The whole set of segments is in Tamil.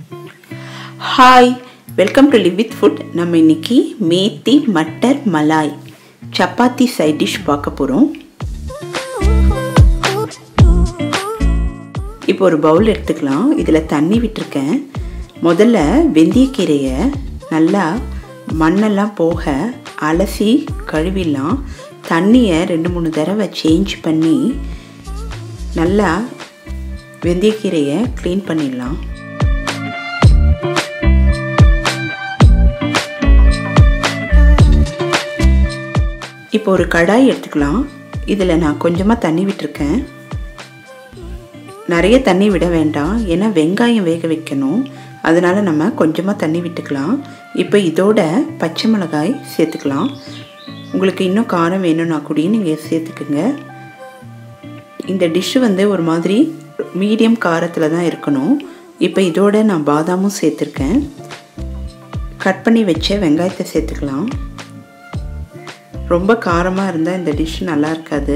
Hi, welcome to live with food. நம்ம இன்னைக்கு மேத்தி மட்டர் மலாய் சப்பாத்தி சைட் டிஷ் பார்க்க போகிறோம். இப்போ ஒரு பவுல் எடுத்துக்கலாம். இதில் தண்ணி விட்டுருக்கேன். முதல்ல வெந்தயக்கீரையை நல்லா மண்ணெல்லாம் போக அலசி கழுவிடலாம். தண்ணியை 2-3 தடவை சேஞ்ச் பண்ணி நல்லா வெந்தயக்கீரையை க்ளீன் பண்ணிடலாம். இப்போ ஒரு கடாய் எடுத்துக்கலாம். இதில் நான் கொஞ்சமாக தண்ணி விட்டுருக்கேன். நிறைய தண்ணி விட வேண்டாம், ஏன்னா வெங்காயம் வேக வைக்கணும். அதனால் நம்ம கொஞ்சமாக தண்ணி விட்டுக்கலாம். இப்போ இதோட பச்சை மிளகாய் சேர்த்துக்கலாம். உங்களுக்கு இன்னும் காரம் வேணும்னா கூட நீங்கள் சேர்த்துக்குங்க. இந்த டிஷ்ஷு ஒரு மாதிரி மீடியம் காரத்தில் தான் இருக்கணும். இப்போ இதோட நான் பாதாமும் சேர்த்துருக்கேன். கட் பண்ணி வச்ச வெங்காயத்தை சேர்த்துக்கலாம். ரொம்ப காரமாக இருந்தால் இந்த டிஷ் நல்லா இருக்காது.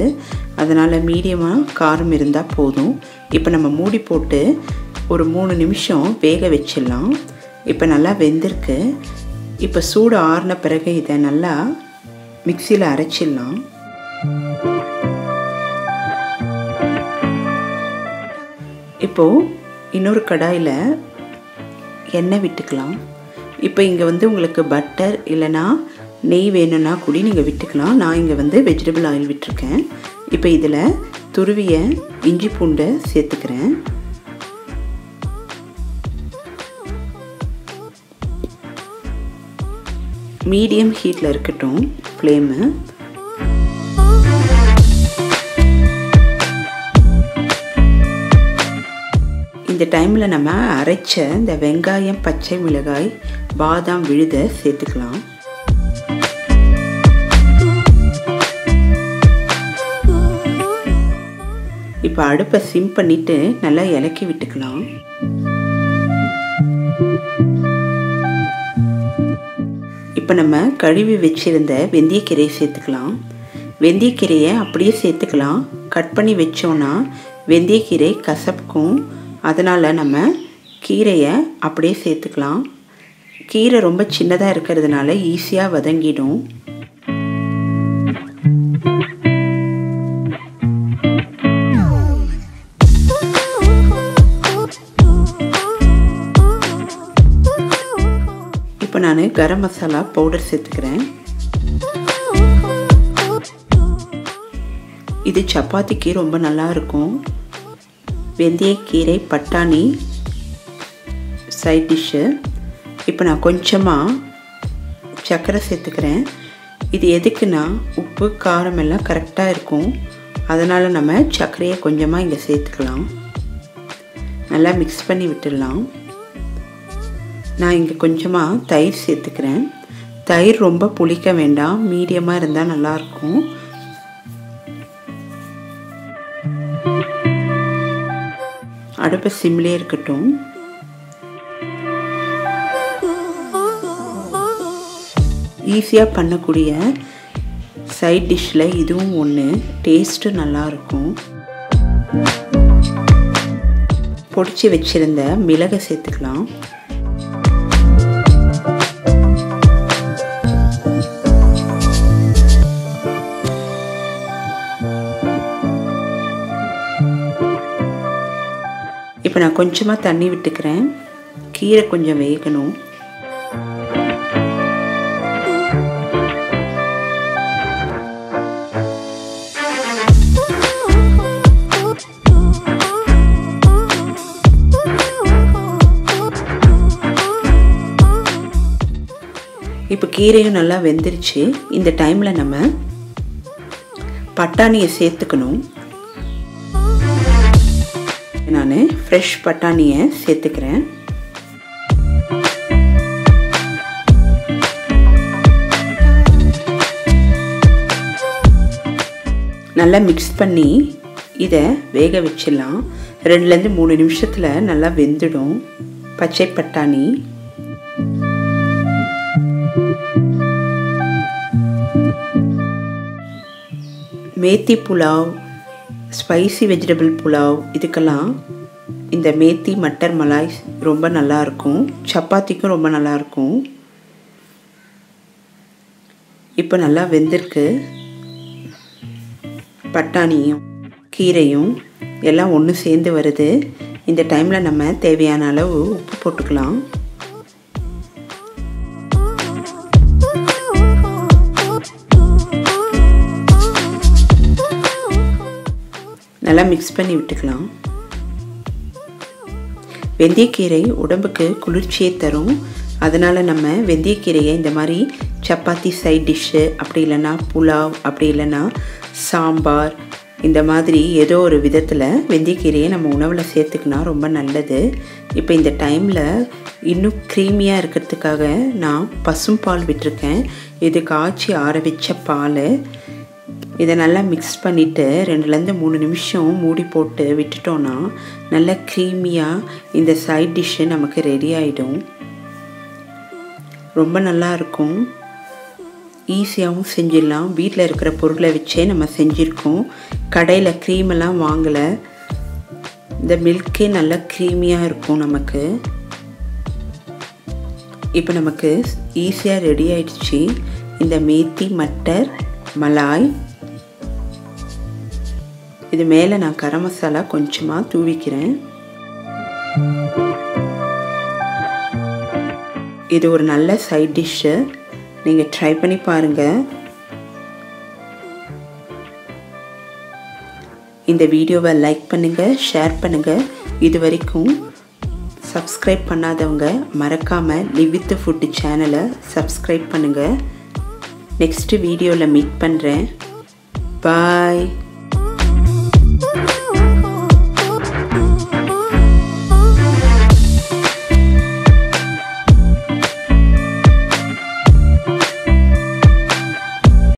அதனால் மீடியமாக காரம் இருந்தால் போதும். இப்போ நம்ம மூடி போட்டு ஒரு 3 நிமிஷம் வேக வச்சிடலாம். இப்போ நல்லா வெந்திருக்கு. இப்போ சூடு ஆறின பிறகு இதை நல்லா மிக்சியில் அரைச்சிடலாம். இப்போது இன்னொரு கடாயில் எண்ணெய் விட்டுக்கலாம். இப்போ இங்கே உங்களுக்கு பட்டர் இல்லைன்னா நெய் வேணும்னா கூட நீங்கள் விட்டுக்கலாம். நான் இங்கே வெஜிடபிள் ஆயில் விட்டுருக்கேன். இப்போ இதில் துருவிய இஞ்சி பூண்டை சேர்த்துக்கிறேன். மீடியம் ஹீட்டில் இருக்கட்டும் ஃப்ளேமு. இந்த டைமில் நம்ம அரைச்ச இந்த வெங்காயம், பச்சை மிளகாய், பாதாம் விழுதை சேர்த்துக்கலாம். இப்போ அடுப்பை சிம் பண்ணிவிட்டு நல்லா இலக்கி விட்டுக்கலாம். இப்போ நம்ம கழுவி வச்சுருந்த வெந்தயக்கீரையை சேர்த்துக்கலாம். வெந்தயக்கீரையை அப்படியே சேர்த்துக்கலாம். கட் பண்ணி வச்சோன்னா வெந்தயக்கீரை கசப்புக்கும். அதனால் நம்ம கீரையை அப்படியே சேர்த்துக்கலாம். கீரை ரொம்ப சின்னதாக இருக்கிறதுனால ஈஸியாக வதங்கிடும். இப்போ நான் கரம் மசாலா பவுடர் சேர்த்துக்கிறேன். இது சப்பாத்திக்கு ரொம்ப நல்லா இருக்கும். வெந்தயக்கீரை பட்டாணி சைட் டிஷ்ஷு. இப்போ நான் கொஞ்சமாக சர்க்கரை சேர்த்துக்கிறேன். இது எதுக்குன்னா உப்பு காரம் எல்லாம் கரெக்டாக இருக்கும். அதனால் நம்ம சர்க்கரையை கொஞ்சமாக இங்கே சேர்த்துக்கலாம். நல்லா மிக்ஸ் பண்ணி விட்டுடலாம். நான் இங்கே கொஞ்சமாக தயிர் சேர்த்துக்கிறேன். தயிர் ரொம்ப புளிக்க வேண்டாம், மீடியமாக இருந்தால் நல்லாயிருக்கும். அடுப்பை சிம்லே இருக்கட்டும். ஈஸியாக பண்ணக்கூடிய சைட் டிஷ்ஷில் இதுவும் ஒன்று. டேஸ்ட்டு நல்லாயிருக்கும். பொடிச்சு வச்சுருந்த மிளகை சேர்த்துக்கலாம். இப்போ நான் கொஞ்சமாக தண்ணி விட்டுக்கிறேன். கீரை கொஞ்சம் வேகணும். இப்போ கீரையும் நல்லா வெந்துருச்சு. இந்த டைமில் நம்ம பட்டாணியை சேர்த்துக்கணும். நான் ஃப்ரெஷ் பட்டாணியை சேர்த்துக்கிறேன். நல்லா மிக்ஸ் பண்ணி இதை வேக வச்சிடலாம். 2-3 நிமிஷத்தில் நல்லா வெந்துடும் பச்சை பட்டாணி. மேத்தி புலாவ், ஸ்பைசி வெஜிடபிள் புலாவ் இதுக்கெல்லாம் இந்த மேத்தி மட்டர் மலாய் ரொம்ப நல்லாயிருக்கும், சப்பாத்திக்கும் ரொம்ப நல்லாயிருக்கும். இப்போ நல்லா வெந்திருக்கு. பட்டாணியும் கீரையும் எல்லாம் ஒன்று சேர்ந்து வருது. இந்த டைமில் நம்ம தேவையான அளவு உப்பு போட்டுக்கலாம். நல்லா மிக்ஸ் பண்ணி விட்டுக்கலாம். வெந்தயக்கீரை உடம்புக்கு குளிர்ச்சியை தரும். அதனால் நம்ம வெந்தயக்கீரையை இந்த மாதிரி சப்பாத்தி சைட் டிஷ்ஷு, அப்படி இல்லைன்னா புலாவ், அப்படி இல்லைன்னா சாம்பார், இந்த மாதிரி ஏதோ ஒரு விதத்தில் வெந்தயக்கீரையை நம்ம உணவில் சேர்த்துக்கினா ரொம்ப நல்லது. இப்போ இந்த டைமில் இன்னும் க்ரீமியாக இருக்கிறதுக்காக நான் பசும்பால் விட்டுருக்கேன். இது காய்ச்சி ஆற வச்ச பால். இதை நல்லா மிக்ஸ் பண்ணிவிட்டு 2-3 நிமிஷம் மூடி போட்டு விட்டுட்டோன்னா நல்லா க்ரீமியாக இந்த சைட் டிஷ்ஷு நமக்கு ரெடி ஆகிடும். ரொம்ப நல்லாயிருக்கும். ஈஸியாகவும் செஞ்சிடலாம். வீட்டில் இருக்கிற பொருளை வச்சே நம்ம செஞ்சுருக்கோம். கடையில் க்ரீமெல்லாம் வாங்கலை. இந்த மில்கே நல்லா க்ரீமியாக இருக்கும் நமக்கு. இப்போ நமக்கு ஈஸியாக ரெடி ஆயிடுச்சு இந்த மேத்தி மட்டர் மலாய். இது மேலே நான் கரம் மசாலா கொஞ்சமாக தூவிக்கிறேன். இது ஒரு நல்ல சைட் டிஷ்ஷு. நீங்கள் ட்ரை பண்ணி பாருங்கள். இந்த வீடியோவை லைக் பண்ணுங்கள், ஷேர் பண்ணுங்கள். இது வரைக்கும் சப்ஸ்கிரைப் பண்ணாதவங்க மறக்காமல் லிவ் வித் ஃபுட் சேனலை சப்ஸ்கிரைப் பண்ணுங்கள். நெக்ஸ்ட் வீடியோவில் மீட் பண்ணுறேன். பாய்.